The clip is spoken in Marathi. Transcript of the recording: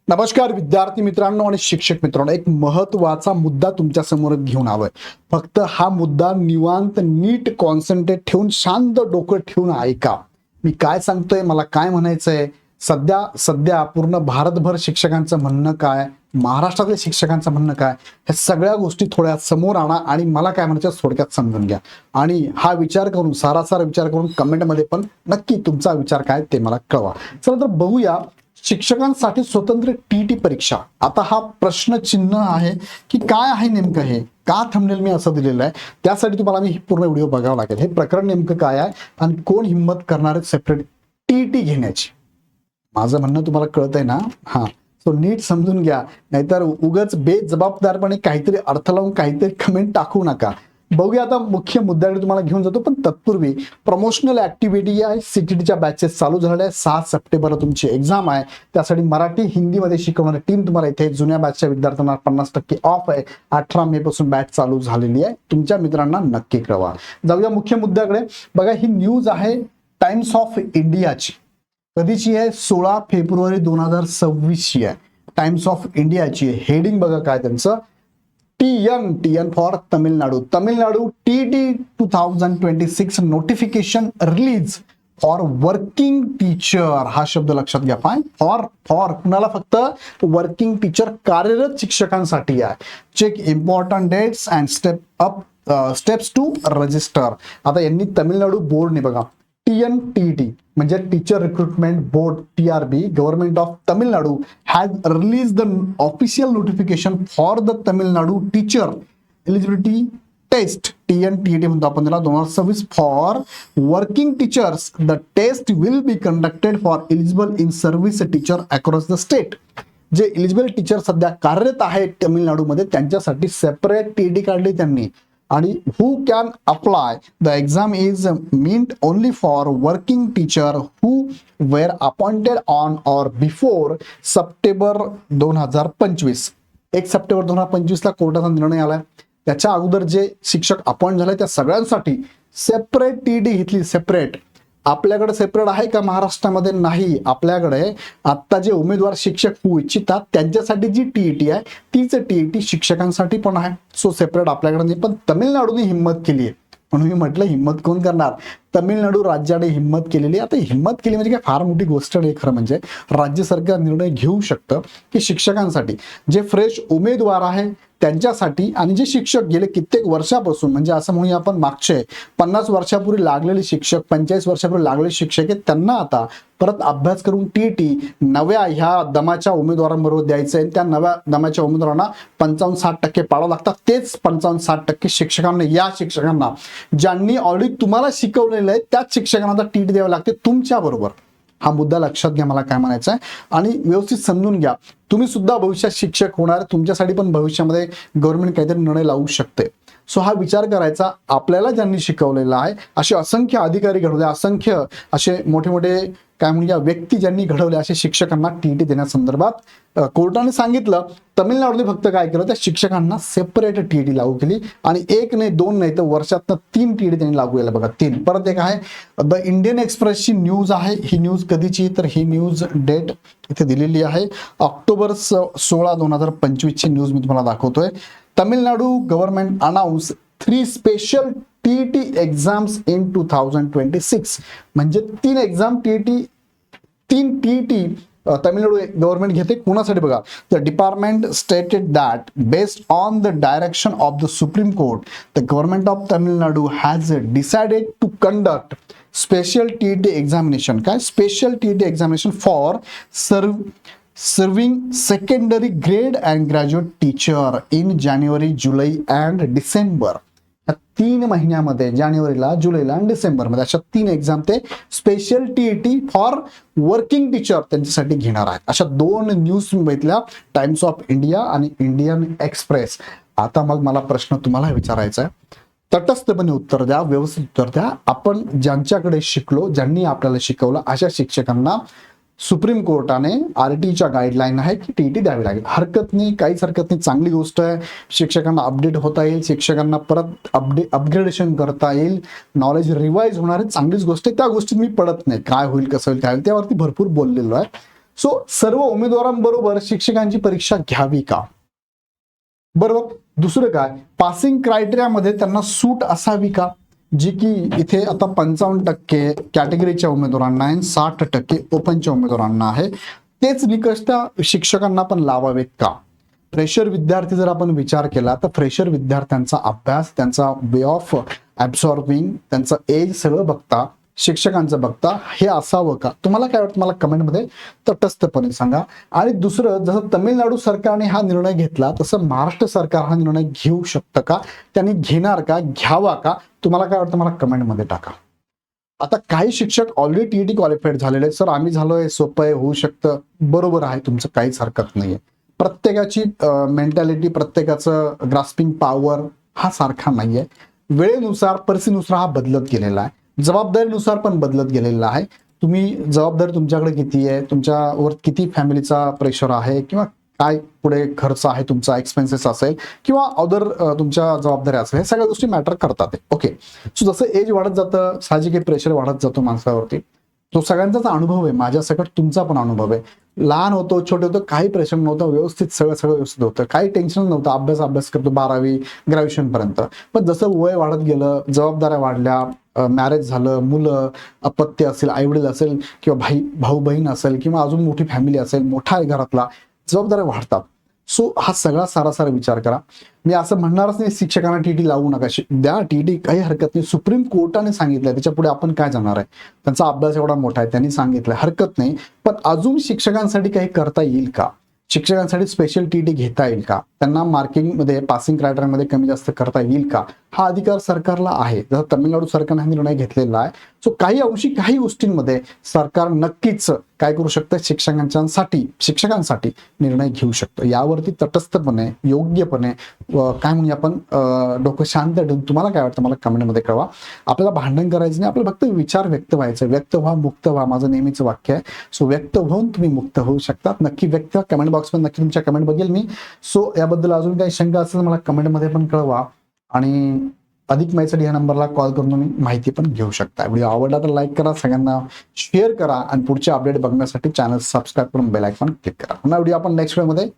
नमस्कार विद्यार्थी मित्रांनो आणि शिक्षक मित्रांनो, एक महत्त्वाचा मुद्दा तुमच्या समोर घेऊन आलोय. फक्त हा मुद्दा निवांत नीट कॉन्सन्ट्रेट ठेवून शांत डोकं ठेवून ऐका. मी काय सांगतोय, मला काय म्हणायचंय. सध्या पूर्ण भारतभर शिक्षकांचं म्हणणं काय, महाराष्ट्रातल्या शिक्षकांचं म्हणणं काय, ह्या सगळ्या गोष्टी थोड्या समोर आणा आणि मला काय म्हणायचं थोडक्यात समजून घ्या. आणि हा विचार करून सारासार विचार करून कमेंटमध्ये पण नक्की तुमचा विचार काय ते मला कळवा. चला तर बघूया, शिक्षकांसाठी स्वतंत्र टीटी परीक्षा. आता हा प्रश्न चिन्ह आहे की काय आहे नेमकं, हे का थंबनेल मी असं दिलेलं आहे, त्यासाठी तुम्हाला मी पूर्ण व्हिडिओ बघावा लागेल. हे प्रकरण नेमकं काय आहे आणि कोण हिंमत करणार आहे सेपरेट टीटी घेण्याची. माझं म्हणणं तुम्हाला कळतंय ना? सो नीट समजून घ्या, नाहीतर उगाच बेजबाबदारपणे काहीतरी अर्थ लावून काहीतरी कमेंट टाकू नका. बघूया आता मुख्य मुद्द्याकडे तुम्हाला घेऊन जातो, पण तत्पूर्वी प्रमोशनल ऍक्टिव्हिटी आहे. सीटीटीच्या बॅचेस चालू झालेल्या आहे. 6 सप्टेंबरला तुमची एक्झाम आहे. त्यासाठी मराठी हिंदीमध्ये शिकवणारी टीम तुम्हाला इथे. जुन्या बॅचच्या विद्यार्थ्यांना 50% ऑफ आहे. 18 मे पासून बॅच चालू झालेली आहे. तुमच्या मित्रांना नक्की कळवा. जाऊया मुख्य मुद्द्याकडे. बघा, ही न्यूज आहे टाइम्स ऑफ इंडियाची. कधीची आहे? 16 फेब्रुवारी 2026 ची आहे. टाइम्स ऑफ इंडियाची. हेडिंग बघा काय त्यांचं, TN for Tamil Nadu. Tamil Nadu TT 2026 notification release for working teacher. हा शब्द लक्षात घ्या. फॉर कुणाला? फक्त वर्किंग टीचर, कार्यरत शिक्षकांसाठी आहे. Check important dates and steps to register. आता यांनी तमिळनाडू बोर्डने बघा, TNTT म्हणजे teacher recruitment board, TRB, government of Tamil Nadu has release the official notification for the Tamil Nadu teacher eligibility test. TNTT म्हणतो आपण त्याला, 2026 for working teachers. The test will be conducted for eligible in service teacher across the state. जे एलिजिबल टीचर सध्या कार्यरत आहेत तमिळनाडूमध्ये त्यांच्यासाठी सेपरेट TT काढली त्यांनी. आणि who can apply the exam is meant only for working teacher who where appointed on or before September 2025. 1 September 2025 ला कोर्टाचा निर्णय आलाय. त्याच्या अगोदर जे शिक्षक अपॉइंट झाले त्या सगळ्यांसाठी सेपरेट TT घेतली. सेपरेट. आपल्याकडे सेपरेट आहे का महाराष्ट्रामध्ये? नाही. आपल्याकडे आता जे उमेदवार शिक्षक होऊ इच्छितात त्यांच्यासाठी जी TET आहे तीच TET शिक्षकांसाठी पण आहे. सो सेपरेट आपल्याकडे नाही. पण तमिळनाडूने हिंमत केली आहे, म्हणून मी म्हटलं हिंमत कोण करणार? तमिळनाडू राज्याने हिंमत केलेली. आता हिंमत केली म्हणजे काय फार मोठी गोष्ट नाही. खरं म्हणजे राज्य सरकार निर्णय घेऊ शकतं की शिक्षकांसाठी जे फ्रेश उमेदवार आहे त्यांच्यासाठी आणि जे शिक्षक गेले कित्येक वर्षापासून, म्हणजे असं म्हणूया आपण मागचे 50 वर्षापूर्वी लागलेले शिक्षक, 45 वर्षापूर्वी लागलेले शिक्षक आहेत, त्यांना आता परत अभ्यास करून TT नव्या ह्या दमाच्या उमेदवारांबरोबर द्यायचं आहे. त्या नव्या दमाच्या उमेदवारांना 55-60% पाडावं लागतात. तेच 55-60% शिक्षकांना, या शिक्षकांना ज्यांनी ऑलरेडी तुम्हाला शिकवलेलं आहे त्याच शिक्षकांना TT द्यावे लागते तुमच्या बरोबर. हा मुद्दा लक्षात घ्या, मला काय म्हणायचं आहे. आणि व्यवस्थित समजून घ्या, तुम्ही सुद्धा भविष्यात शिक्षक होणार. तुमच्यासाठी पण भविष्यामध्ये गव्हर्नमेंट काहीतरी निर्णय लावू शकते. सो हा विचार करायचा. आपल्याला ज्यांनी शिकवलेला आहे असे असंख्य अधिकारी घडवले, असंख्य असे मोठे मोठे काय म्हणूया व्यक्ती ज्यांनी घडवले, असे शिक्षकांना TT देण्यासंदर्भात कोर्टाने सांगितलं. तमिळनाडूने फक्त काय केलं, त्या शिक्षकांना सेपरेट TT लागू केली. आणि 1 नाही 2 नाही तर वर्षातनं 3 TT त्यांनी लागू केलं. बघा 3. परत एक आहे द इंडियन एक्सप्रेसची न्यूज आहे. ही न्यूज कधीची? तर ही न्यूज डेट इथे दिलेली आहे, ऑक्टोबर 16, 2025 ची न्यूज मी तुम्हाला दाखवतोय. Tamil Nadu government announce 3 special TET exams in 2026. म्हणजे 3 एक्झाम TET तमिळनाडू गव्हर्नमेंट घेते. कोणासाठी? बघा, the department stated that based on the direction of the supreme court the government of Tamil Nadu has decided to conduct special TET examination. काय? Special TET examination for serving secondary grade and graduate teacher in January, July and December. या 3 महिन्यामध्ये, जानेवारीला, जुलैला आणि डिसेंबरमध्ये अशा 3 एक्झाम ते special TET for working teacher त्यांच्यासाठी घेणार आहेत. अशा 2 न्यूज मी बघितल्या, टाइम्स ऑफ इंडिया आणि इंडियन एक्सप्रेस. आता मग मला प्रश्न तुम्हाला विचारायचा आहे, तटस्थपणे उत्तर द्या, व्यवस्थित उत्तर द्या. आपण ज्यांच्याकडे शिकलो, ज्यांनी आपल्याला शिकवलं, अशा शिक्षकांना सुप्रीम कोर्टाने RTच्या गाईडलाईन आहे की TET द्यावी लागेल. हरकत नाही, काहीच हरकत नाही, चांगली गोष्ट आहे. शिक्षकांना अपडेट होता येईल, शिक्षकांना परत अपग्रेडेशन करता येईल, नॉलेज रिवाइज होणार आहे, चांगलीच गोष्ट आहे. त्या गोष्टीत मी पडत नाही. काय होईल, कसं होईल, काय होईल त्यावरती भरपूर बोललेलो आहे. सो सर्व उमेदवारांबरोबर शिक्षकांची परीक्षा घ्यावी का? बरोबर. दुसरं काय, पासिंग क्रायटेरियामध्ये त्यांना सूट असावी का? जी की इथे आता 55% कॅटेगरीच्या उमेदवारांना आहे, 60% ओपनच्या उमेदवारांना आहे. तेच निकष त्या शिक्षकांना पण लावावेत का? फ्रेशर विद्यार्थी जर आपण विचार केला तर फ्रेशर विद्यार्थ्यांचा अभ्यास, त्यांचा वे ऑफ ॲब्सॉर्बिंग, त्यांचं एज सगळं बघता, शिक्षकांचं बघता हे असावं का? तुम्हाला काय वाटतं मला कमेंटमध्ये तटस्थपणे सांगा. आणि दुसरं, जसं तमिळनाडू सरकारने हा निर्णय घेतला तसं महाराष्ट्र सरकार हा निर्णय घेऊ शकतं का? त्यांनी घेणार का? घ्यावा का? तुम्हाला काय वाटतं मला कमेंटमध्ये टाका. आता काही शिक्षक ऑलरेडी टीईटी क्वालिफाईड झालेले आहेत. सर आम्ही झालोय, सोपं आहे, होऊ शकतं. बरोबर आहे, तुमचं काहीच हरकत नाहीये. प्रत्येकाची मेंटॅलिटी, प्रत्येकाचं ग्रास्पिंग पॉवर हा सारखा नाहीये. वेळेनुसार, परिस्थितीनुसार हा बदलत गेलेला आहे. जबाबदारीनुसार पण बदलत गेलेला आहे. तुम्ही जबाबदारी तुमच्याकडे किती आहे, तुमच्यावर किती फॅमिलीचा प्रेशर आहे, किंवा काय पुढे खर्च आहे तुमचा, एक्सपेन्सेस असेल किंवा अदर तुमच्या जबाबदाऱ्या असेल, हे सगळ्या गोष्टी मॅटर करतात. ओके. सो जसं एज वाढत जातं, साहजिक प्रेशर वाढत जातो माणसावरती. तो सगळ्यांचाच अनुभव आहे, माझ्यासकट तुमचा पण अनुभव आहे. लहान होतो, छोटे होतो, काही प्रेशर नव्हतं, व्यवस्थित सगळं व्यवस्थित होतं, काही टेन्शन नव्हतं, अभ्यास करतो 12वी ग्रॅज्युएशन पर्यंत. पण जसं वय वाढत गेलं, जबाबदाऱ्या वाढल्या, मॅरेज झालं, मुलं, अपत्य असेल, आईवडील असेल किंवा भाऊ बहीण असेल किंवा अजून मोठी फॅमिली असेल, मोठा आहे घरातला, जबाबदाऱ्या वाढतात. सो हा सगळा सारासार विचार करा. मी असं म्हणणारच नाही शिक्षकांना टीटी लावू नका, द्या टीटी, काही हरकत नाही. सुप्रीम कोर्टाने सांगितलंय, त्याच्या पुढे आपण काय जाणार आहे? त्यांचा अभ्यास एवढा मोठा आहे, त्यांनी सांगितलंय, हरकत नाही. पण अजून शिक्षकांसाठी काही करता येईल का? शिक्षकांसाठी स्पेशल टीटी घेता येईल का? त्यांना मार्किंगमध्ये, पासिंग क्रायटेरियामध्ये कमी जास्त करता येईल का? हा अधिकार सरकारला आहे. जसं तमिळनाडू सरकारने हा निर्णय घेतलेला आहे. सो काही अंशी, काही गोष्टींमध्ये सरकार नक्कीच काय करू शकतं, शिक्षकांसाठी निर्णय घेऊ शकतं. यावरती तटस्थपणे, योग्यपणे, काय म्हणूया आपण, डोकं शांत ठेवून तुम्हाला काय वाटतं मला कमेंटमध्ये कळवा. आपल्याला भांडण करायचं नाही, आपल्याला फक्त विचार व्यक्त व्हायचं. व्यक्त व्हा, मुक्त व्हा, माझं नेहमीचं वाक्य आहे. सो व्यक्त होऊन तुम्ही मुक्त होऊ शकतात. नक्की व्यक्त, कमेंट बॉक्समध्ये नक्की तुमच्या कमेंट बघेल मी. सो याबद्दल अजून काही शंका असेल मला कमेंटमध्ये पण कळवा. आणि अधिक माहितीसाठी ह्या नंबरला कॉल करून तुम्ही माहिती पण घेऊ शकता. व्हिडिओ आवडला तर लाईक करा, सगळ्यांना शेअर करा आणि पुढचे अपडेट बघण्यासाठी चॅनल सबस्क्राईब करून बेल आयकॉन क्लिक करा. पुन्हा व्हिडिओ आपण नेक्स्ट व्हिडिओमध्ये